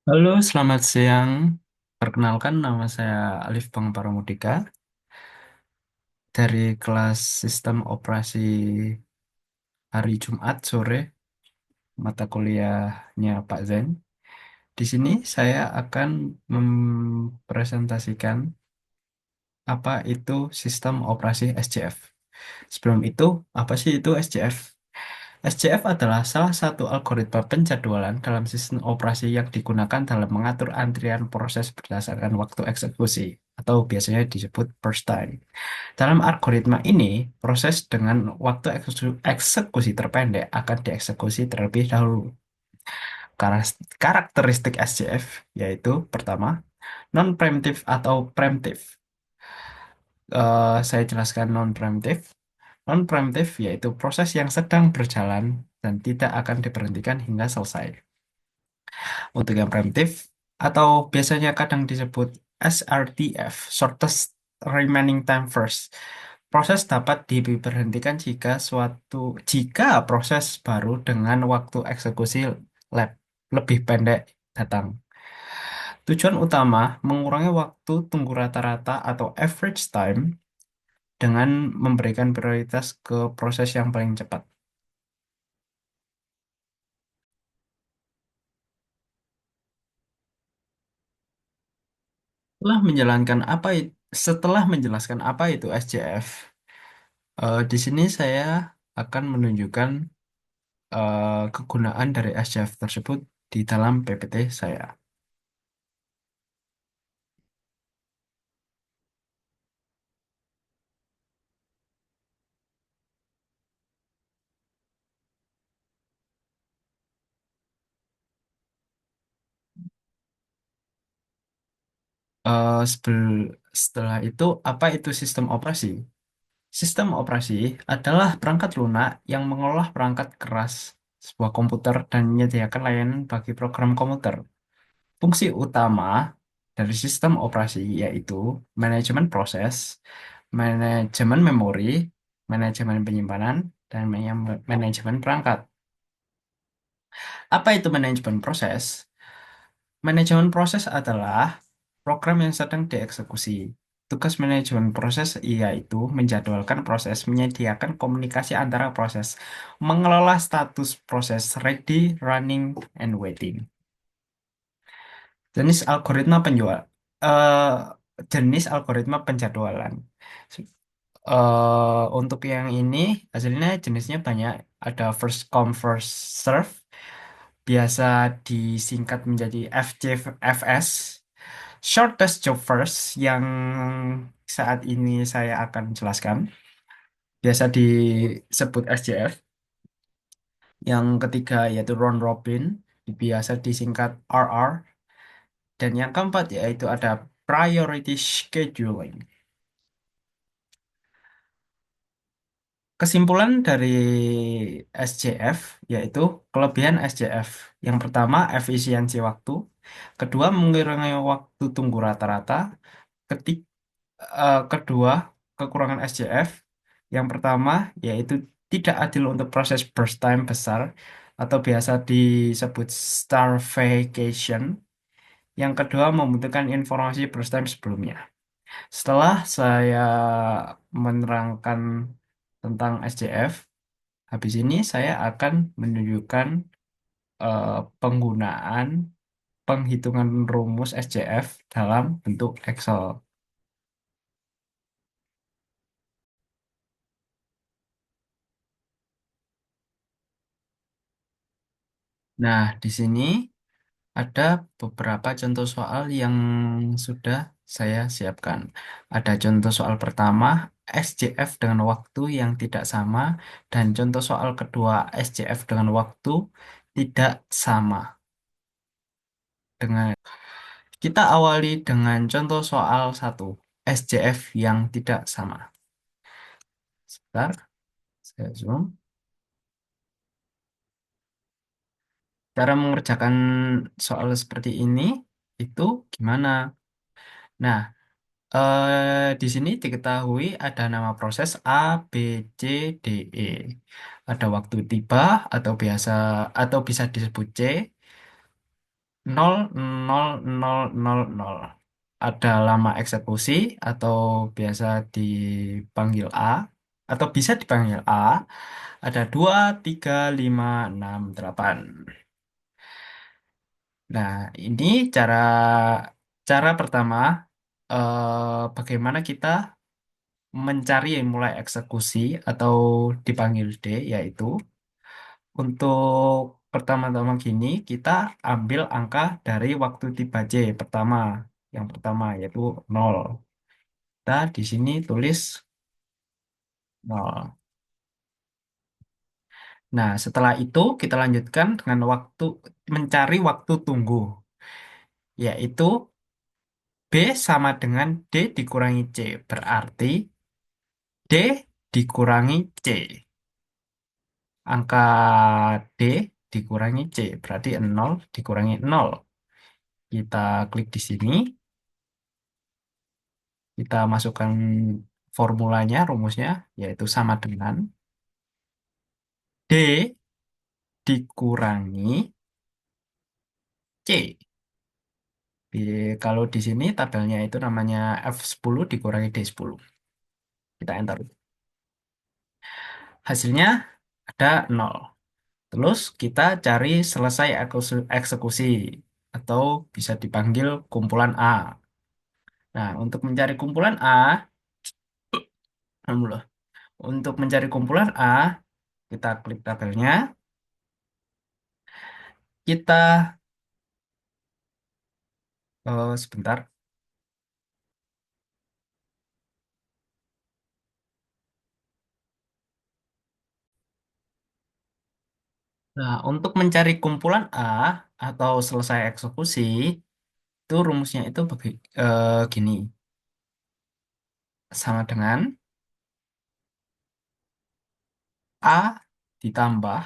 Halo, selamat siang. Perkenalkan, nama saya Alif Bang Paramudika dari kelas Sistem Operasi hari Jumat sore, mata kuliahnya Pak Zain. Di sini saya akan mempresentasikan apa itu Sistem Operasi SCF. Sebelum itu, apa sih itu SCF? SCF adalah salah satu algoritma penjadwalan dalam sistem operasi yang digunakan dalam mengatur antrian proses berdasarkan waktu eksekusi atau biasanya disebut burst time. Dalam algoritma ini, proses dengan waktu eksekusi terpendek akan dieksekusi terlebih dahulu. Karakteristik SCF yaitu pertama, non-preemptive atau preemptive. Saya jelaskan non-preemptive. Non-preemptive yaitu proses yang sedang berjalan dan tidak akan diberhentikan hingga selesai. Untuk yang preemptive atau biasanya kadang disebut SRTF, shortest remaining time first. Proses dapat diberhentikan jika proses baru dengan waktu eksekusi lab lebih pendek datang. Tujuan utama mengurangi waktu tunggu rata-rata atau average time dengan memberikan prioritas ke proses yang paling cepat. Setelah menjalankan apa it- Setelah menjelaskan apa itu SCF, di sini saya akan menunjukkan kegunaan dari SCF tersebut di dalam PPT saya. Setelah itu, apa itu sistem operasi? Sistem operasi adalah perangkat lunak yang mengolah perangkat keras sebuah komputer dan menyediakan layanan bagi program komputer. Fungsi utama dari sistem operasi yaitu manajemen proses, manajemen memori, manajemen penyimpanan, dan manajemen perangkat. Apa itu manajemen proses? Manajemen proses adalah program yang sedang dieksekusi. Tugas manajemen proses yaitu menjadwalkan proses, menyediakan komunikasi antara proses, mengelola status proses ready, running, and waiting. Jenis algoritma penjual, eh, jenis algoritma penjadwalan. Untuk yang ini hasilnya jenisnya banyak. Ada first come first serve, biasa disingkat menjadi FJFS. Shortest job first yang saat ini saya akan jelaskan, biasa disebut SJF. Yang ketiga yaitu round robin, biasa disingkat RR. Dan yang keempat yaitu ada priority scheduling. Kesimpulan dari SJF yaitu kelebihan SJF. Yang pertama, efisiensi waktu. Kedua, mengurangi waktu tunggu rata-rata. Kedua, kekurangan SJF. Yang pertama, yaitu tidak adil untuk proses burst time besar atau biasa disebut starvation. Yang kedua, membutuhkan informasi burst time sebelumnya. Setelah saya menerangkan tentang SJF, habis ini saya akan menunjukkan eh, penggunaan penghitungan rumus SJF dalam bentuk Excel. Nah, di sini ada beberapa contoh soal yang sudah saya siapkan. Ada contoh soal pertama, SJF dengan waktu yang tidak sama, dan contoh soal kedua, SJF dengan waktu tidak sama. Dengan Kita awali dengan contoh soal satu, SJF yang tidak sama. Sebentar, saya zoom. Cara mengerjakan soal seperti ini itu gimana? Nah, di sini diketahui ada nama proses A, B, C, D, E. Ada waktu tiba atau bisa disebut C. nol nol nol nol nol. Ada lama eksekusi atau biasa dipanggil A atau bisa dipanggil A. Ada 2, 3, 5, 6, 8. Nah, ini cara cara pertama, bagaimana kita mencari mulai eksekusi atau dipanggil D, yaitu untuk pertama-tama gini kita ambil angka dari waktu tiba J pertama, yang pertama yaitu 0. Kita di sini tulis 0. Nah, setelah itu kita lanjutkan dengan waktu mencari waktu tunggu, yaitu B sama dengan D dikurangi C. Berarti D dikurangi C. Angka D dikurangi C. Berarti 0 dikurangi 0. Kita klik di sini. Kita masukkan formulanya, rumusnya, yaitu sama dengan D dikurangi C. Kalau di sini tabelnya itu namanya F10 dikurangi D10. Kita enter. Hasilnya ada 0. Terus kita cari selesai eksekusi atau bisa dipanggil kumpulan A. Nah, untuk mencari kumpulan A, alhamdulillah. Untuk mencari kumpulan A, kita klik tabelnya, kita sebentar. Nah, untuk mencari kumpulan A atau selesai eksekusi, itu rumusnya itu gini, sama dengan A ditambah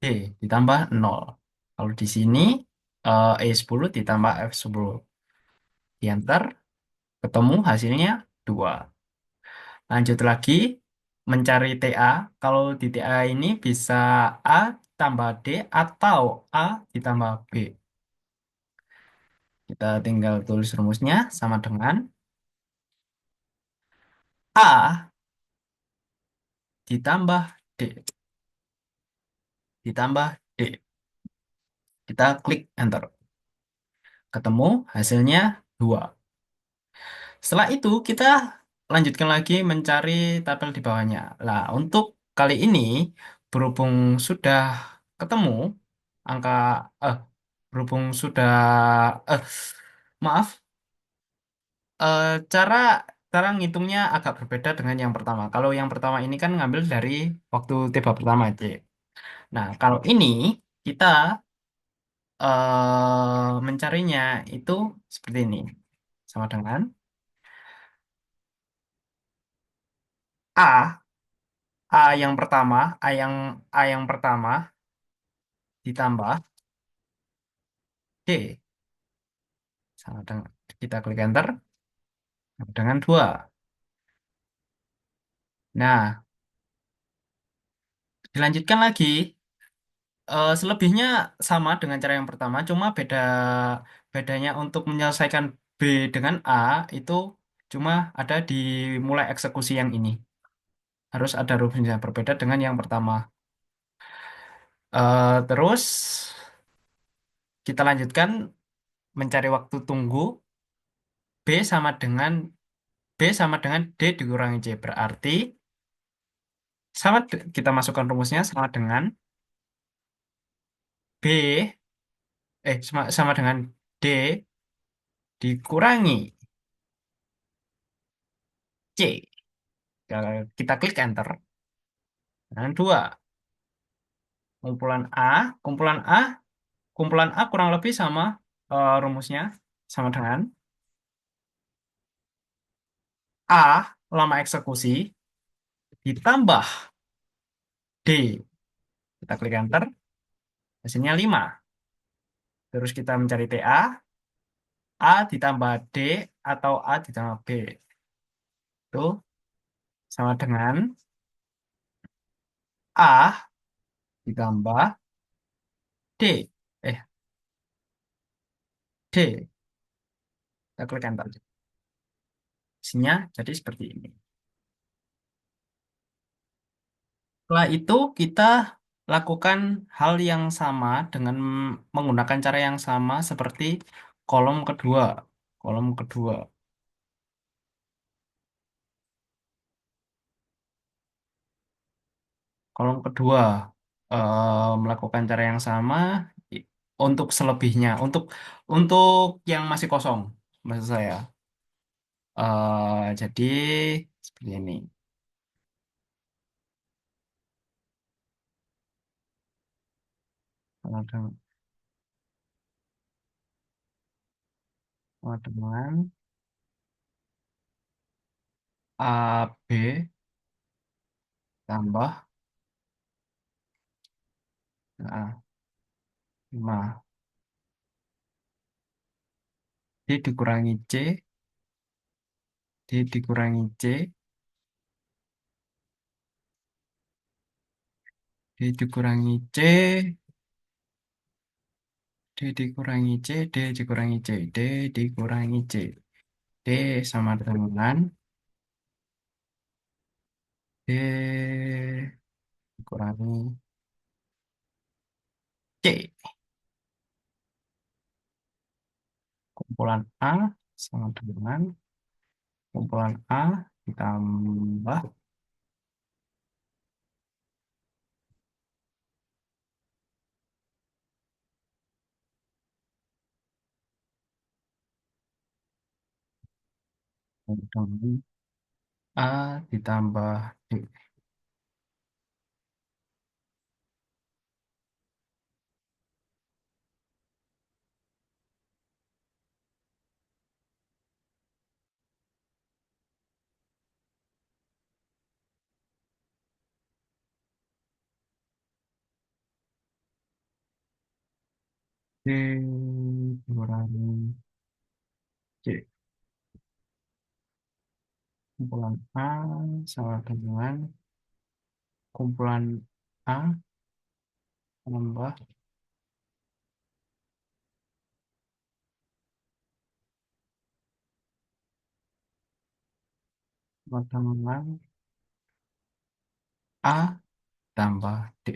D ditambah 0. Kalau di sini E10 ditambah F10. Di enter, ketemu hasilnya 2. Lanjut lagi, mencari TA. Kalau di TA ini bisa A tambah D atau A ditambah B. Kita tinggal tulis rumusnya sama dengan A ditambah D ditambah D. Kita klik enter. Ketemu hasilnya 2. Setelah itu kita lanjutkan lagi mencari tabel di bawahnya. Nah, untuk kali ini berhubung sudah ketemu angka eh berhubung sudah eh maaf, eh, cara cara ngitungnya agak berbeda dengan yang pertama. Kalau yang pertama ini kan ngambil dari waktu tiba pertama aja. Nah, kalau ini kita mencarinya itu seperti ini. Sama dengan A, A yang pertama ditambah D. Sama dengan kita klik enter sama dengan 2. Nah, dilanjutkan lagi. Selebihnya sama dengan cara yang pertama, cuma bedanya untuk menyelesaikan B dengan A itu cuma ada di mulai eksekusi yang ini. Harus ada rumus yang berbeda dengan yang pertama. Terus kita lanjutkan mencari waktu tunggu B sama dengan D dikurangi C. Berarti kita masukkan rumusnya sama dengan B sama dengan D dikurangi C. Kita klik enter. Dengan 2. Kumpulan A, kumpulan A, kumpulan A kurang lebih sama rumusnya sama dengan A lama eksekusi ditambah D. Kita klik enter, hasilnya 5. Terus kita mencari TA, A ditambah D atau A ditambah B. Itu sama dengan A ditambah D. D. Kita klik enter. Isinya jadi seperti ini. Setelah itu kita lakukan hal yang sama dengan menggunakan cara yang sama seperti kolom kedua. Kolom kedua. Kolom kedua melakukan cara yang sama i- untuk selebihnya. Untuk yang masih kosong, maksud saya. Jadi seperti ini. Kalau dengan AB tambah A 5 D dikurangi C, D dikurangi C, D dikurangi C, D dikurangi C, D dikurangi C, D dikurangi C. D sama dengan D dikurangi C. Kumpulan A sama dengan kumpulan A ditambah dengan A ditambah D. D dikurangi C. Kumpulan A sama dengan kumpulan A tambah sama dengan A tambah D.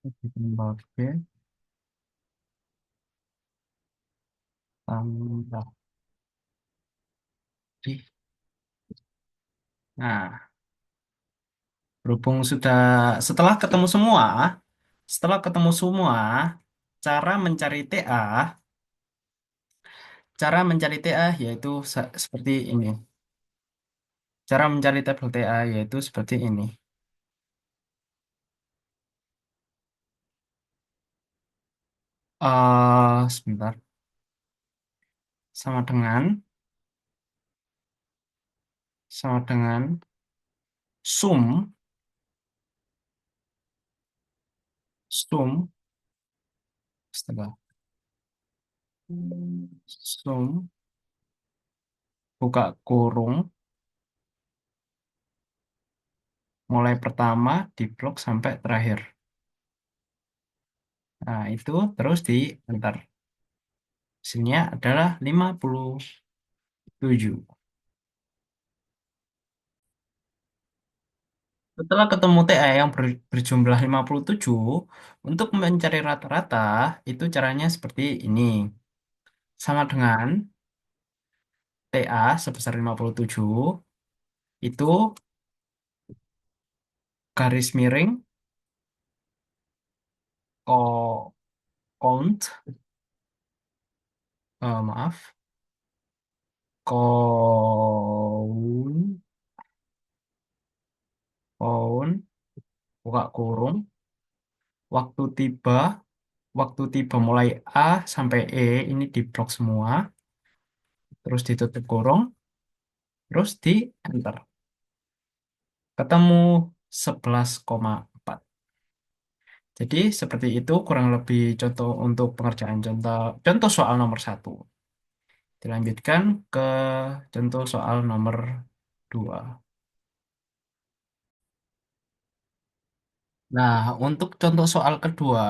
Ditambah B tambah D. Nah, berhubung sudah setelah ketemu semua, cara mencari TA, cara mencari TA yaitu seperti ini. Cara mencari tabel TA yaitu seperti ini. Sebentar. Sama dengan sama dengan sum sum setelah sum buka kurung mulai pertama di blok sampai terakhir. Nah, itu terus diantar. Hasilnya adalah 57. Setelah ketemu TA yang berjumlah 57, untuk mencari rata-rata, itu caranya seperti ini. Sama dengan TA sebesar 57, itu garis miring, ko, count, maaf, count, count, buka kurung, waktu tiba, waktu tiba mulai A sampai E, ini di blok semua, terus ditutup kurung, terus di enter. Ketemu 11,4. Jadi seperti itu kurang lebih contoh untuk pengerjaan contoh contoh soal nomor satu. Dilanjutkan ke contoh soal nomor 2. Nah, untuk contoh soal kedua,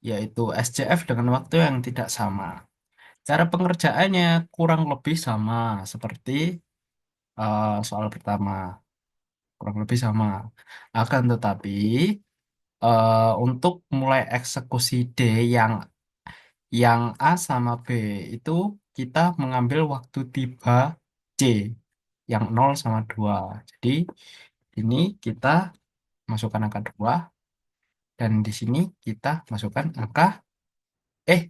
yaitu SCF dengan waktu yang tidak sama. Cara pengerjaannya kurang lebih sama seperti soal pertama, kurang lebih sama. Akan tetapi untuk mulai eksekusi D yang A sama B itu kita mengambil waktu tiba C yang 0 sama 2. Jadi ini kita masukkan angka 2 dan di sini kita masukkan angka eh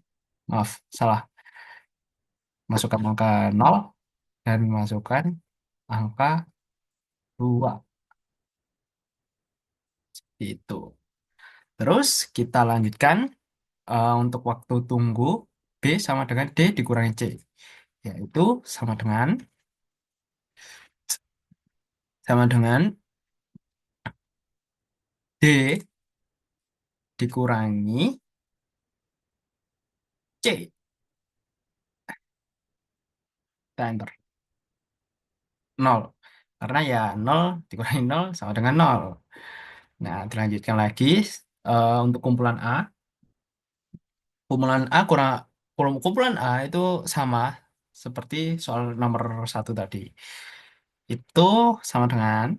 maaf salah, masukkan angka 0 dan masukkan angka 2 itu. Terus kita lanjutkan untuk waktu tunggu B sama dengan D dikurangi C, yaitu sama dengan sama dengan D dikurangi C. Kita enter 0. Karena ya 0 dikurangi 0 sama dengan 0. Nah, dilanjutkan lagi untuk kumpulan A. Kumpulan A kurang kumpulan A itu sama seperti soal nomor satu tadi. Itu sama dengan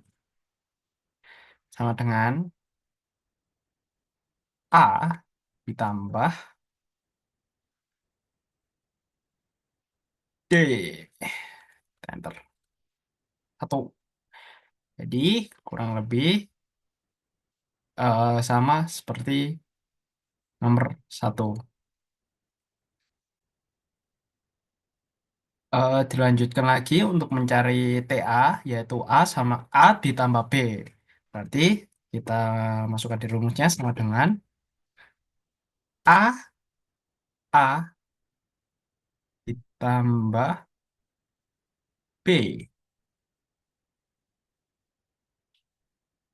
sama dengan A ditambah D. Kita enter 1. Jadi kurang lebih sama seperti nomor satu. Dilanjutkan lagi untuk mencari TA, yaitu A sama A ditambah B. Berarti kita masukkan di rumusnya sama dengan A ditambah B.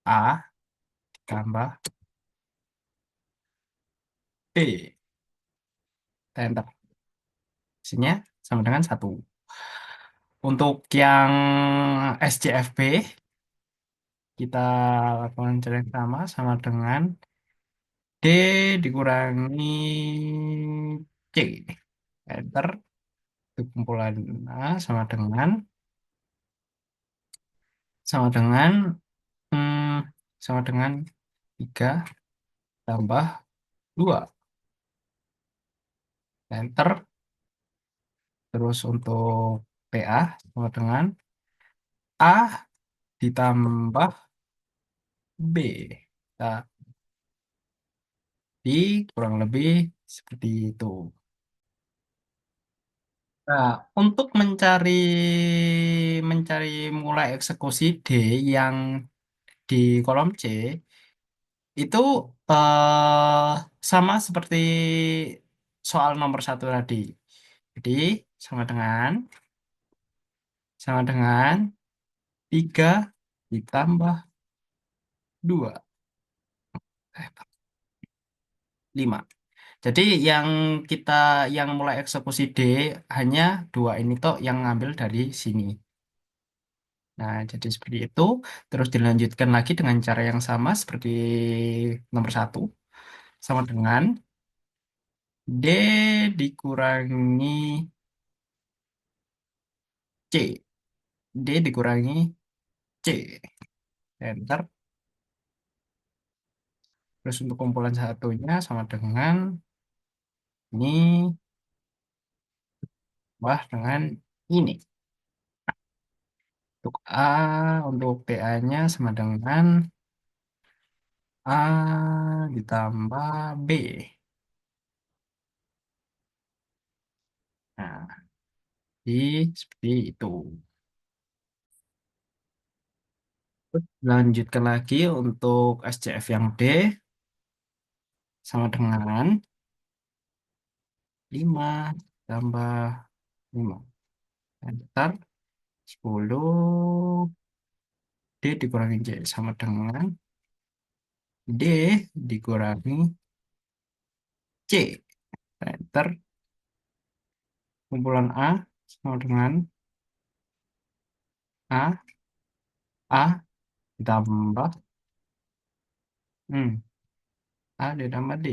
A ditambah B. Kita enter. Hasilnya sama dengan 1. Untuk yang SCFB, kita lakukan cara yang sama dengan D dikurangi C. Enter. Itu kumpulan A sama dengan hmm, sama dengan 3 tambah 2. Enter. Terus untuk PA sama dengan A ditambah B. Nah, di kurang lebih seperti itu. Nah, untuk mencari mencari mulai eksekusi D yang di kolom C itu sama seperti soal nomor satu tadi. Jadi sama dengan sama dengan 3 ditambah 2, 5. Jadi yang kita yang mulai eksekusi D hanya 2 ini toh yang ngambil dari sini. Nah, jadi seperti itu. Terus dilanjutkan lagi dengan cara yang sama seperti nomor satu. Sama dengan D dikurangi C. D dikurangi C. Enter. Terus untuk kumpulan satunya sama dengan ini wah dengan ini. Untuk A, untuk PA-nya sama dengan A ditambah B. Nah, seperti itu. Lanjutkan lagi untuk SCF yang D sama dengan 5 tambah 5. Ntar 10 D dikurangi C sama dengan D dikurangi C. Ntar kumpulan A sama dengan A ditambah hmm, A ditambah D.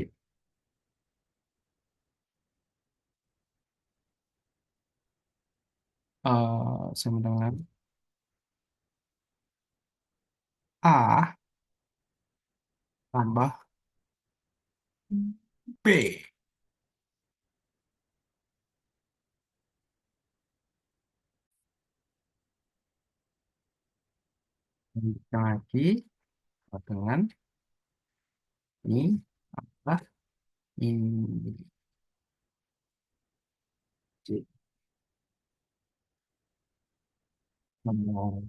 Sama dengan A tambah B. Lanjutkan lagi dengan ini tambah ini. C.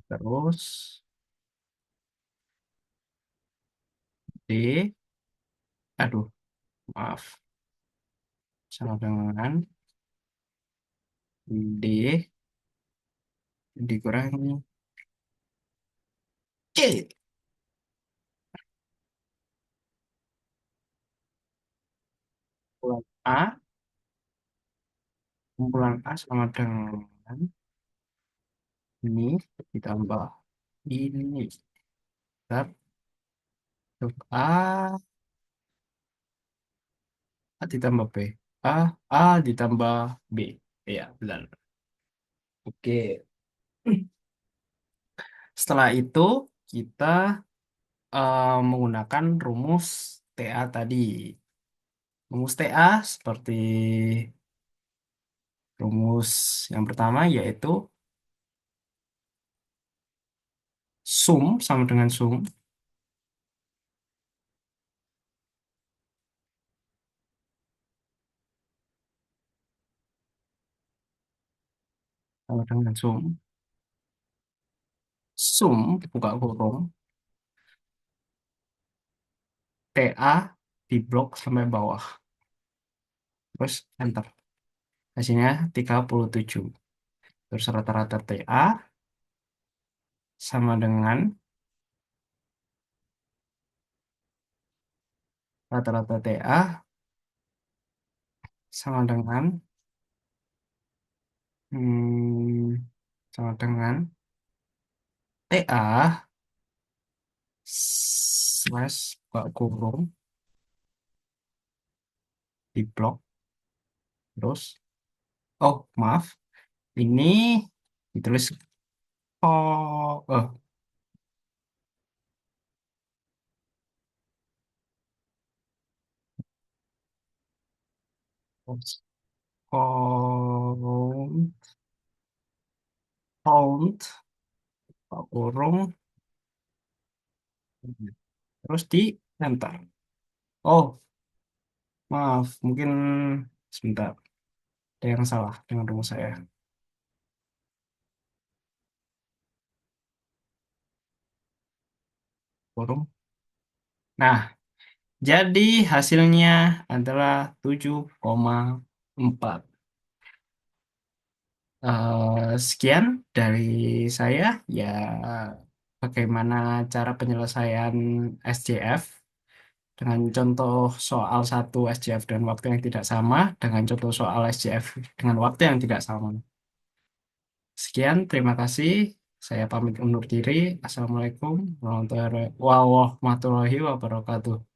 Terus D, aduh, maaf, sama dengan D dikurangi C. Kumpulan A, kumpulan A sama dengan ini ditambah ini. Bentar, untuk A ditambah B. A, A ditambah B. Iya, benar. Oke. Setelah itu kita menggunakan rumus TA tadi. Rumus TA seperti rumus yang pertama yaitu sama dengan sama dengan sum buka kurung TA di blok sampai bawah. Terus enter. Hasilnya 37. Terus rata-rata TA sama dengan rata-rata TA sama dengan hmm, sama dengan TA slash buka kurung di blok terus oh maaf ini ditulis count count buka kurung terus di enter. Oh maaf mungkin sebentar ada yang salah dengan rumus saya kurung. Nah, jadi hasilnya adalah 7,4. Sekian dari saya. Ya, bagaimana cara penyelesaian SJF dengan contoh soal satu SJF dengan waktu yang tidak sama, dengan contoh soal SJF dengan waktu yang tidak sama. Sekian, terima kasih. Saya pamit undur diri. Assalamualaikum warahmatullahi wabarakatuh.